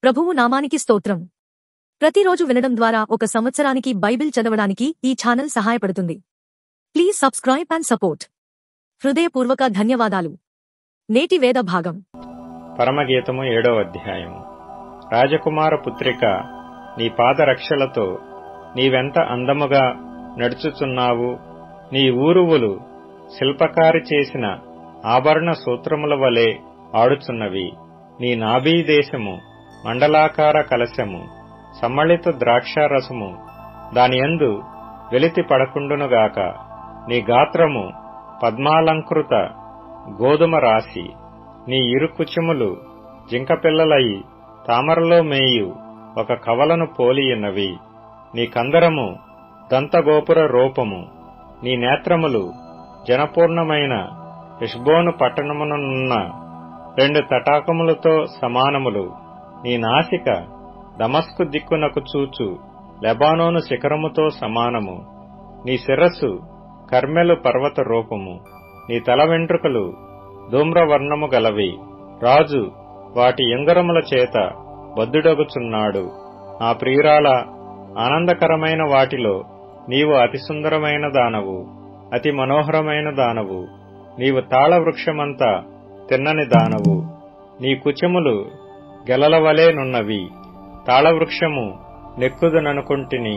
ప్రభువు నామానికి స్తోత్రం. ప్రతిరోజు వినడం ద్వారా ఒక సంవత్సరానికి బైబిల్ చదవడానికి ఈ ఛానల్ సహాయపడుతుంది. Please subscribe and support. హృదయపూర్వక ధన్యవాదాలు. నేటి వేద భాగం పరమగీతము 7వ అధ్యాయము. రాజకుమార పుత్రిక, నీ పాదరక్షలతో నీవెంత అందముగా నడుచుచున్నావు. నీ ఊరువులు శిల్పకారి చేసిన ఆభరణ సూత్రముల వలె ఆడుచున్నవి. నీ నాభీ దేశము మండలాకార కలశము, సమ్మళిత ద్రాక్షారసము దానియందు వెలితి పడకుండునుగాక. నీ గాత్రము పద్మాలంకృత గోధుమ రాశి. నీ ఇరుకుచెములు జింకపిల్లలయి తామరలో మేయు ఒక కవలను పోలియున్నవి. నీ కందరము దంతగోపుర రూపము. నీ నేత్రములు జనపూర్ణమైన హెష్బోను పట్టణమునున్న 2 తటాకములతో సమానములు. నీ నాసిక దమస్కు దిక్కునకు చూచు లెబానోను శిఖరముతో సమానము. నీ శిరస్సు కర్మెలు పర్వత రూపము. నీ తల వెంట్రుకలు ధూమ్రవర్ణము గలవి. రాజు వాటి ఉంగరముల చేత బద్దుడగుచున్నాడు. నా ప్రియురాల, ఆనందకరమైన వాటిలో నీవు అతి సుందరమైన దానవు, అతి మనోహరమైన దానవు. నీవు తాళవృక్షమంతా తిన్నని దానవు. నీ కుచెములు గెలలవలేనున్నవి. తాళవృక్షము నెక్కుదుననుకొంటిని,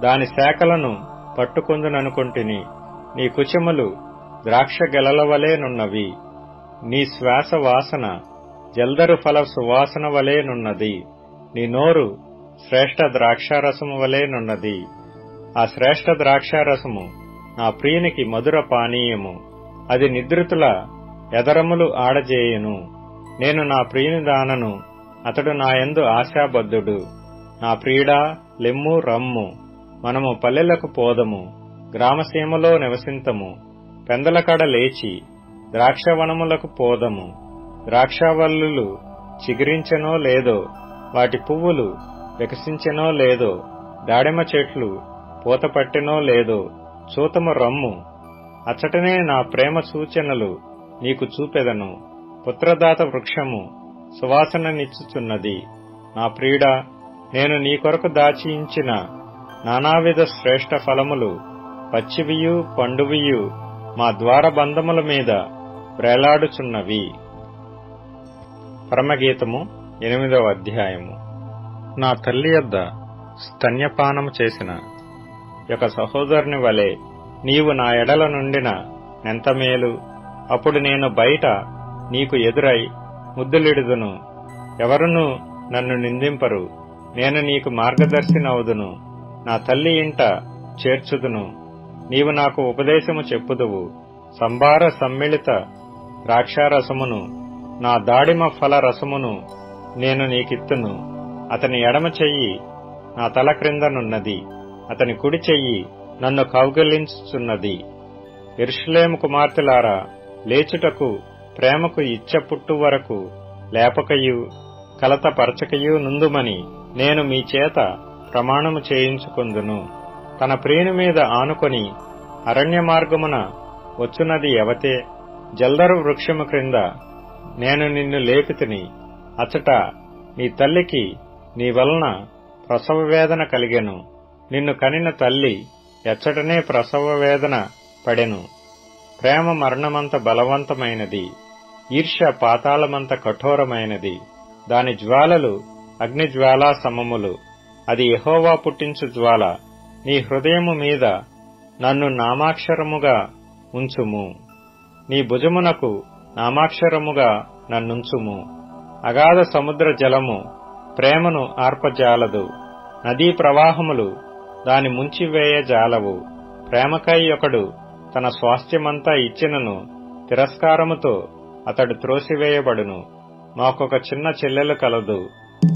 దాని శాఖలను పట్టుకొందుననుకొంటిని. నీ కుచెములు ద్రాక్ష గెలలవలేనున్నవి. నీ శ్వాస వాసన జల్దరు ఫల సువాసన వలేనున్నది. నీ నోరు శ్రేష్ఠ ద్రాక్షారసము వలేనున్నది. ఆ శ్రేష్ఠ ద్రాక్షారసము నా ప్రియునికి మధుర పానీయము. అది నిద్రితుల ఎదరములు ఆడజేయును. నేను నా ప్రియుని దానను, అతడు నాయందు ఆశాబద్ధుడు. నా ప్రియుడా, లెమ్ము రమ్ము, మనము పల్లెలకు పోదము, గ్రామసీమలో నివసింతము. పెందలకడ లేచి ద్రాక్షవనములకు పోదము. ద్రాక్షవల్లులు చిగురించెనో లేదో, వాటి పువ్వులు వికసించెనో లేదో, దాడిమ చెట్లు పూతపట్టెనో లేదో, చూతము రమ్ము. అచ్చటనే నా ప్రేమ సూచనలు నీకు చూపెదను. పుత్రదాత వృక్షము సువాసననిచ్చుచున్నది. నా ప్రియుడా, నేను నీ కొరకు దాచియించిన నానావిధ శ్రేష్ఠ ఫలములు పచ్చివియు పండువియు మా ద్వారబంధముల మీద వ్రేలాడుచున్నవి. పరమగీతము 8వ అధ్యాయము. నా తల్లి యొద్ద స్తన్యపానము చేసిన ఒక సహోదరుని వలె నీవు నా ఎడల నుండిన ఎంత మేలు. అప్పుడు నేను బయట నీకు ఎదురై ముద్దులిడుదును. ఎవరునూ నన్ను నిందింపరు. నేను నీకు మార్గదర్శినవుదును. నా తల్లి ఇంట చేర్చుదును. నీవు నాకు ఉపదేశము చెప్పుదువు. సంబార సమ్మిళిత ద్రాక్షారసమును నా దాడిమ ఫల రసమును నేను నీకిత్తును. అతని ఎడమ చెయ్యి నా తల క్రిందనున్నది, అతని కుడి చెయ్యి నన్ను కౌగిలించుచున్నది. యెరూషలేము కుమార్తెలారా, లేచుటకు ప్రేమకు ఇచ్చ పుట్టు వరకు లేపకయు కలత పరచకయు నుందుమని నేను మీ చేత ప్రమాణము చేయించుకొందును. తన ప్రియుని మీద ఆనుకొని అరణ్య మార్గమున వచ్చున్నది ఎవతే? జల్దరు వృక్షము క్రింద నేను నిన్ను లేపితిని. అచ్చట నీ తల్లికి నీ వలన ప్రసవ వేదన కలిగెను. నిన్ను కనిన తల్లి ఎచ్చటనే ప్రసవ వేదన పడెను. ప్రేమ మరణమంత బలవంతమైనది, ఈర్ష్య పాతాళమంత కఠోరమైనది. దాని జ్వాలలు అగ్నిజ్వాలా సమములు. అది యెహోవా పుట్టించు జ్వాల. నీ హృదయము మీద నన్ను నామాక్షరముగా ఉంచుము. నీ భుజమునకు నామాక్షరముగా నన్నుంచుము. అగాధ సముద్ర జలము ప్రేమను ఆర్పజాలదు. నదీ ప్రవాహములు దాని ముంచివేయజాలవు. ప్రేమకై ఒకడు తన స్వాస్థ్యమంతా ఇచ్చినను తిరస్కారముతో అతడు త్రోసివేయబడును. మాకొక చిన్న చెల్లెలు కలదు,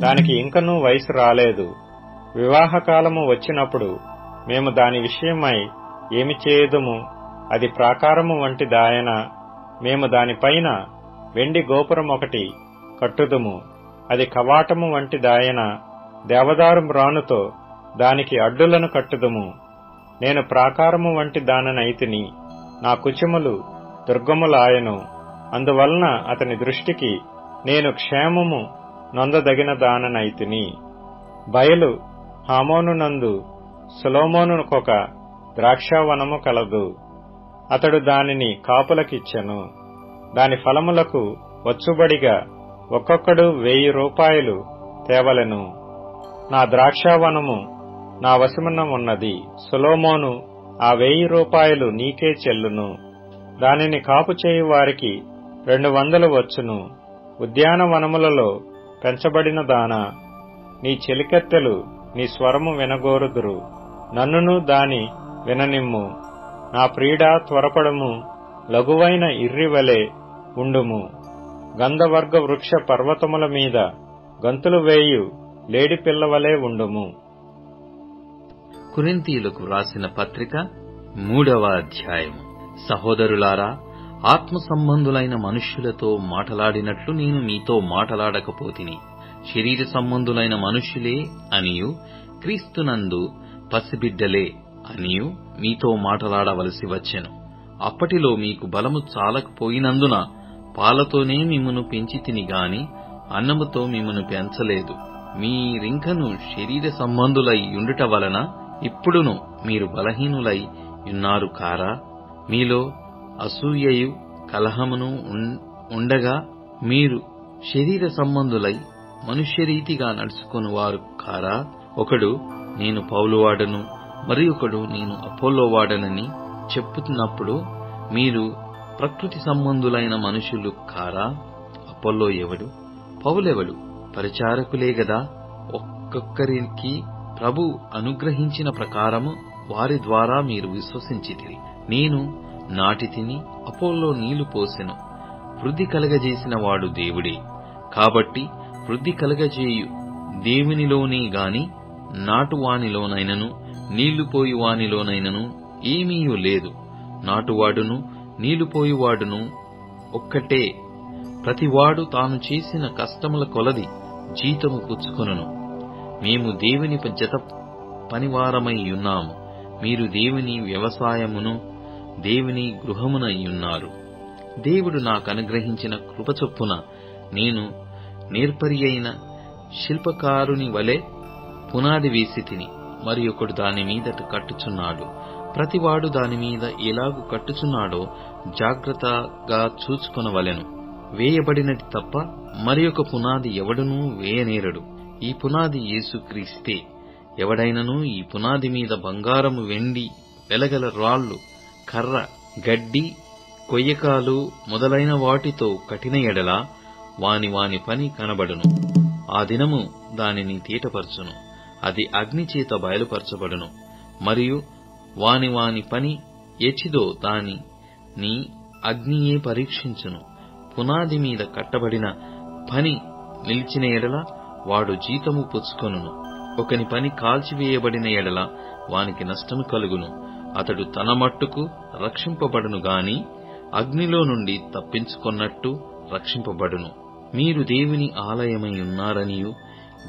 దానికి ఇంకనూ వయసు రాలేదు. వివాహకాలము వచ్చినప్పుడు మేము దాని విషయమై ఏమి చేయుదుము? అది ప్రాకారము వంటి దాయన. మేము దానిపైన వెండి గోపురమొకటి కట్టుదుము. అది కవాటము వంటి దాయన. దేవదారు మ్రానుతో దానికి అడ్డులను కట్టుదుము. నేను ప్రాకారము వంటి దాననైతిని. నా కుచెములు దుర్గములాయను. అందువలన అతని దృష్టికి నేను క్షేమము నొందదగిన దాననైతిని. బయలు హామోనునందు సొలొమోనుకొక ద్రాక్షావనము కలదు. అతడు దానిని కాపులకిచ్చెను. దాని ఫలములకు వచ్చుబడిగా ఒక్కొక్కడు 1000 రూపాయలు తేవలెను. నా ద్రాక్షావనము నా వశమున ఉన్నది. సొలొమోను ఆ 1000 రూపాయలు నీకే చెల్లును. దానిని కాపు చేయు వారికి 200 వచ్చును. ఉద్యానవనములలో పెంచబడిన దానా, నీ చెలికత్తెలు నీ స్వరము వినగోరుదురు. నన్నును దాని విననిమ్ము. నా ప్రియుడా త్వరపడము, లఘువైన ఇర్రివలె ఉండుము. గంధవర్గ వృక్ష పర్వతముల మీద గంతులు వేయు లేడి పిల్లవలే ఉండుము. కొరింథీయులకు రాసిన పత్రిక 3వ అధ్యాయము. సహోదరులారా, ఆత్మ సంబంధులైన మనుష్యులతో మాటలాడినట్లు నేను మీతో మాటలాడకపోతిని. శరీర సంబంధులైన మనుష్యులే అనియు క్రీస్తునందు పసిబిడ్డలే అనియు మీతో మాటలాడవలసి వచ్చెను. అప్పటిలో మీకు బలము చాలకపోయినందున పాలతోనే మిమ్మును పెంచితిని గాని అన్నముతో మిమ్మును పెంచలేదు. మీరింకను శరీర సంబంధులై యుండుట వలన ఇప్పుడును మీరు బలహీనులై యున్నారు కారా? మీలో అసూయయు కలహమును ఉండగా మీరు శరీర సంబంధులై మనుష్యరీతిగా నడుచుకొనువారు కారా? ఒకడు నేను పౌలువాడను, మరి ఒకడు నేను అపోలోవాడనని చెప్పుతున్నప్పుడు మీరు ప్రకృతి సంబంధులైన మనుషులు కారా? అపోల్లో ఎవడు? పౌలెవడు? పరిచారకులే గదా. ఒక్కొక్కరికి ప్రభు అనుగ్రహించిన ప్రకారము వారి ద్వారా మీరు విశ్వసించితిరి. నేను నాటితిని, అపోల్లో నీళ్లు పోసెను. వృద్ధి కలగజేసిన వాడు దేవుడే. కాబట్టి వృద్ధి కలగజేయు దేవునిలోనే గాని నాటువానిలోనైనను నీళ్లుపోయువానిలోనైనను ఏమీయూ లేదు. నాటువాడును నీళ్లుపోయువాడును ఒక్కటే. ప్రతివాడు తాను చేసిన కష్టముల కొలది జీతము పుచ్చుకొనును. మేము దేవుని జత పనివారమై యున్నాము. మీరు దేవుని వ్యవసాయమును దేవుని గృహమునయ్యున్నారు. దేవుడు నాకనుగ్రహించిన కృపచొప్పున నేను నేర్పరి అయిన శిల్పకారుని వలె పునాది వేసి తిని, మరి ఒకడు దాని మీదట కట్టుచున్నాడు. ప్రతివాడు దాని మీద ఎలాగు కట్టుచున్నాడో జాగ్రత్తగా చూచుకొనవలెను. వేయబడినది తప్ప మరి ఒక పునాది ఎవడునూ వేయనేరడు. ఈ పునాది యేసుక్రీస్తే. ఎవడైనను ఈ పునాది మీద బంగారము, వెండి, వెలగల రాళ్లు, కర్ర, గడ్డి, కొయ్యకాలు మొదలైన వాటితో కట్టిన ఎడల వాని పని కనబడును. ఆ దినము దానిని తీటపరచును. అది అగ్నిచేత బయలుపరచబడును. మరియు వాని పని ఎచ్చిదో దానిని అగ్నియే పరీక్షించును. పునాది మీద కట్టబడిన పని నిలిచిన ఎడల వాడు జీతము పుచ్చుకొనును. ఒకని పని కాల్చివేయబడిన ఎడల వానికి నష్టము కలుగును. అతడు తన మట్టుకు రక్షింపబడును గాని అగ్నిలో నుండి తప్పించుకొన్నట్టు రక్షింపబడును. మీరు దేవుని ఆలయమై ఉన్నారనియు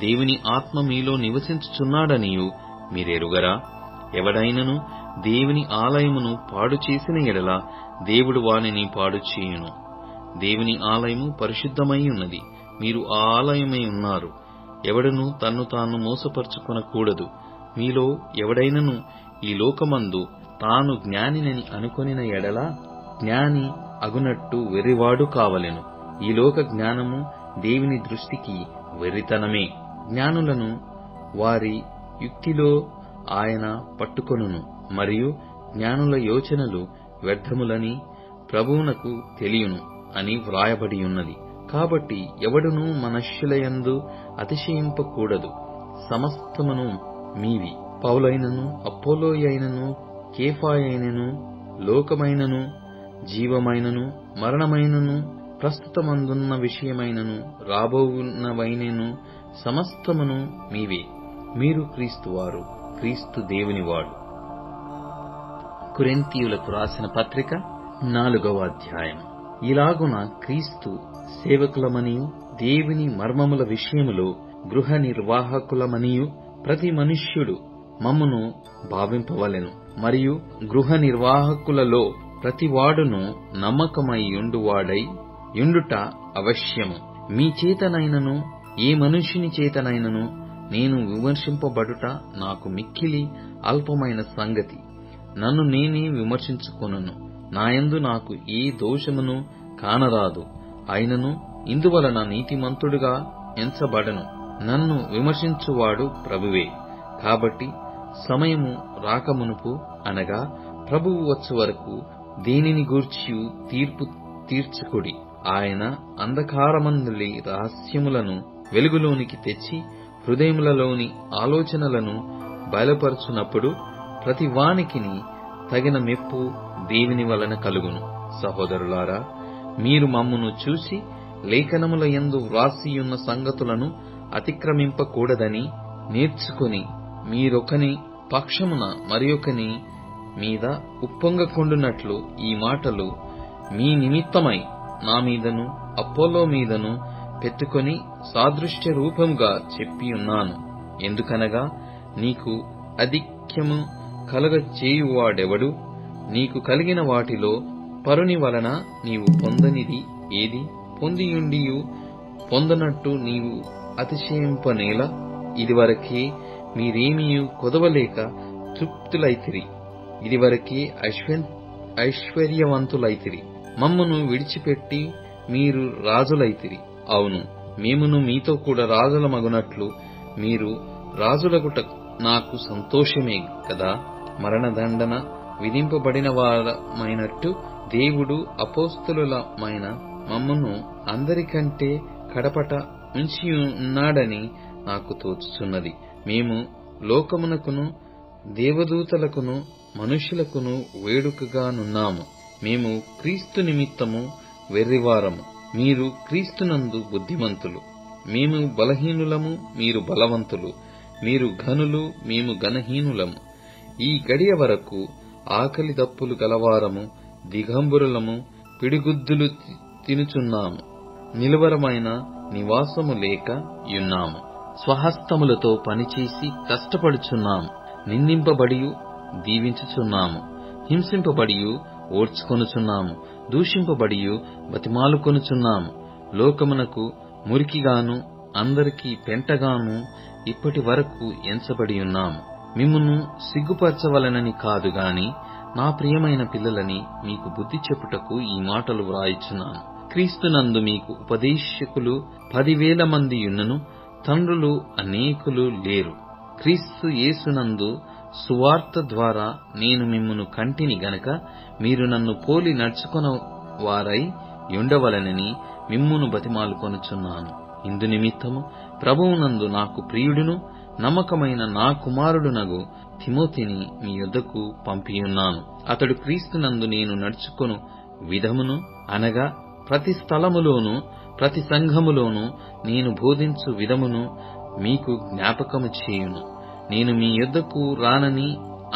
దేవుని ఆత్మ మీలో నివసించుచున్నాడనియు మీరెరుగరా? ఎవడైనను దేవుని ఆలయమును పాడు చేసిన ఎడల దేవుడు వానిని పాడు చేయును. దేవుని ఆలయము పరిశుద్ధమై ఉన్నది. మీరు ఆ ఆలయమై ఉన్నారు. ఎవడను తన్ను తాను మోసపరుచుకొనకూడదు. మీలో ఎవడైనను ఈ లోకమందు తాను జ్ఞానినని అనుకొనిన ఎడల జ్ఞాని అగునట్టు వెర్రివాడు కావలెను. ఈ లోక జ్ఞానము దేవుని దృష్టికి వెర్రితనమే. జ్ఞానులను వారి యుక్తిలో ఆయన పట్టుకొనును. మరియు జ్ఞానుల యోచనలు వ్యర్థములని ప్రభువునకు తెలియును అని వ్రాయబడి ఉన్నది. కాబట్టి ఎవడునూ మనుష్యులయందు అతిశయింపకూడదు. సమస్తమును మీవి. పౌలైనను, అపోలోయైనను, కేఫాయైనను, లోకమైనను, జీవమైనను, మరణమైనను, ప్రస్తుతమందున్న విషయమైనను, రాబోవున్నవైనను సమస్తమును మీవే. మీరు క్రీస్తువారు, క్రీస్తు దేవునివాడు. కొరింథీయులకు రాసిన పత్రిక 4వ అధ్యాయం. ఇలాగున క్రీస్తు సేవకులమనియు దేవుని మర్మముల విషయములో గృహ నిర్వాహకులమనియు ప్రతి మనుష్యుడు మమ్మును భావింపవలెను. మరియు గృహ నిర్వాహకులలో ప్రతివాడును నమ్మకమై యుండువాడై యుండుట అవశ్యము. మీ చేతనైనను ఏ మనుష్యుని చేతనైనను నేను విమర్శింపబడుట నాకు మిక్కిలి అల్పమైన సంగతి. నన్ను నేనే విమర్శించుకొనును. నాయందు నాకు ఏ దోషమును కానరాదు. అయినను ఇందువలన నీతిమంతుడుగా ఎంచబడను. నన్ను విమర్శించువాడు ప్రభువే. కాబట్టి సమయము రాకమునుపు, అనగా ప్రభువు వచ్చు వరకు దేనిని గూర్చియు తీర్పు తీర్చుకుడి. ఆయన అంధకారమందులి రహస్యములను వెలుగులోనికి తెచ్చి హృదయములలోని ఆలోచనలను బయలుపరచునప్పుడు ప్రతి వానికిని తగిన మెప్పు దేవుని వలన కలుగును. సహోదరులారా, మీరు మమ్మును చూసి లేఖనముల యందు వ్రాసియున్న సంగతులను అతిక్రమింపకూడదని నేర్చుకుని మీరొకని పక్షమున మరియొకని మీద ఉప్పొంగకుండునట్లు ఈ మాటలు మీ నిమిత్తమై నా మీదను అపోల్లో మీదను పెట్టుకొని సాదృశ్య రూపముగా చెప్పియున్నాను. ఎందుకనగా నీకు అధిక్యము కలగచేయువాడెవడు? నీకు కలిగిన వాటిలో పరుని వలన నీవు పొందనిది ఏది? పొందియుండియు పొందనట్టు నీవు అతిశయింపనేలా? ఇదివరకే మీరేమియు కొదవలేక తృప్తులైతిరి. ఇదివరకే ఐశ్వర్యవంతులైతిరి. మమ్మును విడిచిపెట్టి మీరు రాజులైతిరి. అవును, మేమును మీతో కూడా రాజులమగునట్లు మీరు రాజులగుట నాకు సంతోషమే కదా. మరణదండన విధింపబడిన వారమైనట్టు దేవుడు అపోస్తలులమైన మమ్మును అందరికంటే కడపట ఉంచియున్నాడని నాకు తోచుచున్నది. మేము లోకమునకును దేవదూతలకును మనుష్యులకును వేడుకగానున్నాము. మేము క్రీస్తు నిమిత్తము వెర్రివారము, మీరు క్రీస్తునందు బుద్ధిమంతులు. మేము బలహీనులము, మీరు బలవంతులు. మీరు ఘనులు, మేము ఘనహీనులము. ఈ గడియ వరకు ఆకలి దప్పులు గలవారము, దిగంబరులము, పిడిగుద్దులు తినుచున్నాము. నిలువరమైన నివాసము లేక యున్నాము. స్వహస్తములతో పనిచేసి కష్టపడుచున్నాము. నిందింపబడియు దీవించుచున్నాము. హింసింపబడియు ఓర్చుకొనుచున్నాము. దూషింపబడియు బతిమాలుకొనుచున్నాము. లోకమునకు మురికిగాను అందరికీ పెంటగాను ఇప్పటి వరకు ఎంచబడియున్నాము. మిమ్మును సిగ్గుపరచవలనని కాదు గాని నా ప్రియమైన పిల్లలని మీకు బుద్ధి చెప్పుటకు ఈ మాటలు వ్రాయిచున్నాను. క్రీస్తునందు మీకు ఉపదేశకులు 10,000 మంది యున్నను, తండ్రులు అనేకులు లేరు. క్రీస్తు యేసునందు సువార్త ద్వారా నేను మిమ్మును కంటిని గనక మీరు నన్ను పోలి నడుచుకొన వారై యుండవలనని మిమ్మును బతిమాలుకొనుచున్నాను. ఇందు నిమిత్తము ప్రభువునందు నాకు ప్రియుడును నమ్మకమైన నా కుమారుడునగు తిమోతిని మీ యొద్దకు పంపియున్నాను. అతడు క్రీస్తునందు నేను నడుచుకొను విధమును, అనగా ప్రతి స్థలములోను ప్రతి సంఘములోను నేను బోధించు విధమును మీకు జ్ఞాపకము చేయును. నేను మీ యొద్దకు రానని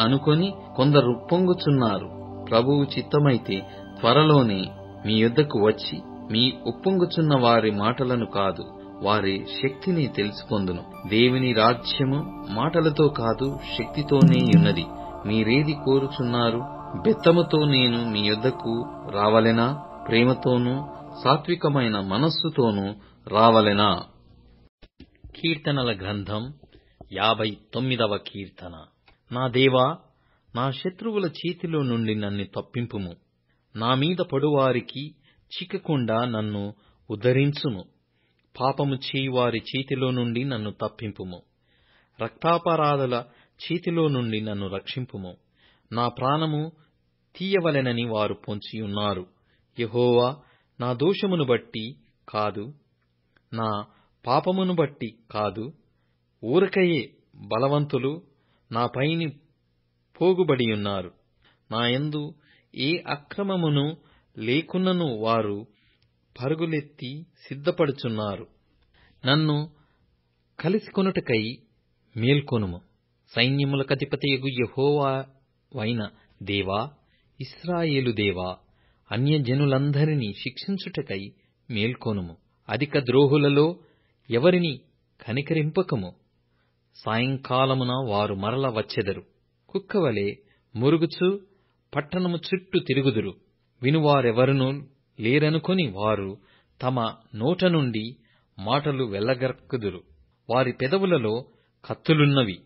అనుకొని కొందరు ఉప్పొంగుచున్నారు. ప్రభువు చిత్తమైతే త్వరలోనే మీ యొద్దకు వచ్చి మీ ఉప్పొంగుచున్న వారి మాటలను కాదు, వారి శక్తిని తెలుసుకొందును. దేవుని రాజ్యము మాటలతో కాదు, శక్తితోనే ఉన్నది. మీరేది కోరుచున్నారు? బెత్తముతో నేను మీ యొద్దకు రావలెనా? ప్రేమతోనూ సాత్వికమైన మనస్సుతోనూ రావలెనా? కీర్తనల గ్రంథం 59వ కీర్తన. నా దేవా, నా శత్రువుల చేతిలో నుండి నన్ను తప్పింపుము. నా మీద పడువారికి చిక్కకుండా నన్ను ఉద్ధరించుము. పాపము చేయువారి చేతిలో నుండి నన్ను తప్పింపుము. రక్తాపరాధుల చేతిలో నుండి నన్ను రక్షింపుము. నా ప్రాణము తీయవలెనని వారు పొంచియున్నారు. యెహోవా, నా దోషమును బట్టి కాదు, నా పాపమును బట్టి కాదు, ఊరకయే బలవంతులు నాపైని పోగుబడియున్నారు. నాయందు ఏ అక్రమమును లేకున్నను వారు పరుగులెత్తి సిద్ధపడుచున్నారు. నన్ను కలిసికొనుటకై మేల్కొనుము. సైన్యములకధిపతియగు యెహోవావైన దేవా, ఇశ్రాయేలు దేవా, అన్యజనులందరినీ శిక్షించుటకై మేల్కొనుము. అధిక ద్రోహులలో ఎవరిని కనికరింపకము. సాయంకాలమున వారు మరల వచ్చెదరు. కుక్కవలే మురుగుచు పట్టణము చుట్టూ తిరుగుదురు. వినువారెవరునూ లేరనుకొని వారు తమ నోట నుండి మాటలు వెళ్లగక్కుదురు. వారి పెదవులలో కత్తులున్నవి.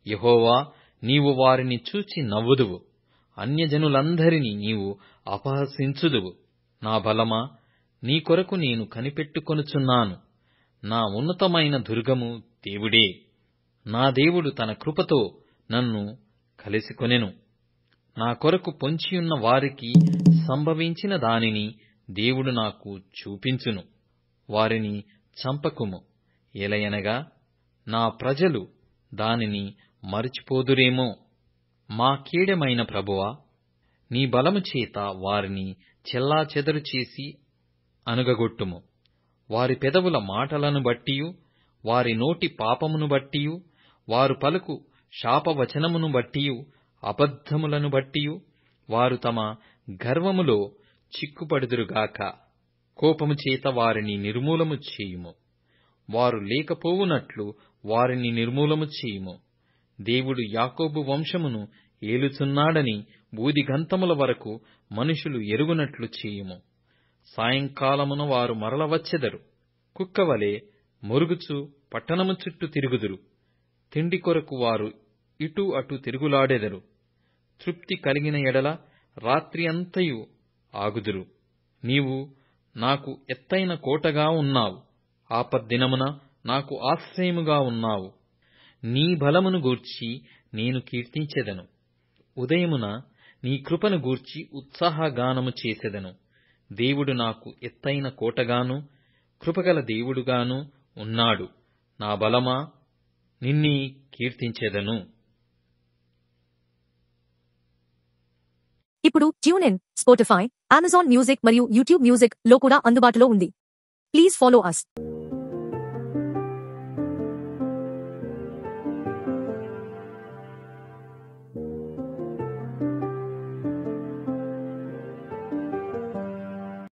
యెహోవా, నీవు వారిని చూచి నవ్వుదువు. అన్యజనులందరినీ నీవు అపహసించుదువు. నా బలమా, నీ కొరకు నేను కనిపెట్టుకొనుచున్నాను. నా ఉన్నతమైన దుర్గము దేవుడే. నా దేవుడు తన కృపతో నన్ను కలిసికొనెను. నా కొరకు పొంచియున్న వారికి సంభవించిన దానిని దేవుడు నాకు చూపించును. వారిని చంపకుము, ఎలయనగా నా ప్రజలు దానిని మరచిపోదురేమో. మా కీడెమైన ప్రభువా, నీ బలము చేత వారిని చెల్లాచెదరు చేసి అణగగొట్టుము. వారి పెదవుల మాటలను బట్టియు, వారి నోటి పాపమును బట్టియు, వారు పలుకు శాపవచనమును బట్టియు, అబద్ధములను బట్టియు వారు తమ గర్వములో చిక్కుపడుదురుగాక. కోపము చేత వారిని నిర్మూలము చేయుము. వారు లేకపోవునట్లు వారిని నిర్మూలము చేయుము. దేవుడు యాకోబు వంశమును ఏలుచున్నాడని బూదిగంతముల వరకు మనుషులు ఎరుగునట్లు చేయుము. సాయంకాలమున వారు మరల వచ్చెదరు. కుక్కవలే మొరుగుచు పట్టణము చుట్టూ తిరుగుదురు. తిండి కొరకు వారు ఇటు అటు తిరుగులాడెదరు. తృప్తి కలిగిన ఎడల రాత్రి అంతయు ఆగుదురు. నీవు నాకు ఎత్తైన కోటగా ఉన్నావు. ఆపద్దినమున నాకు ఆశ్రయముగా ఉన్నావు. నీ బలమును గూర్చి నేను కీర్తించెదను. ఉదయమున నీ కృపను గూర్చి ఉత్సాహగానము చేసెదను. దేవుడు నాకు ఎత్తైన కోటగాను కృపగల దేవుడుగాను ఉన్నాడు. నా బలమా, నిన్ని కీర్తించెదను. ఇప్పుడు tune in, Spotify, Amazon music మరియు యూట్యూబ్ మ్యూజిక్ లో కూడా అందుబాటులో ఉంది. Please follow us.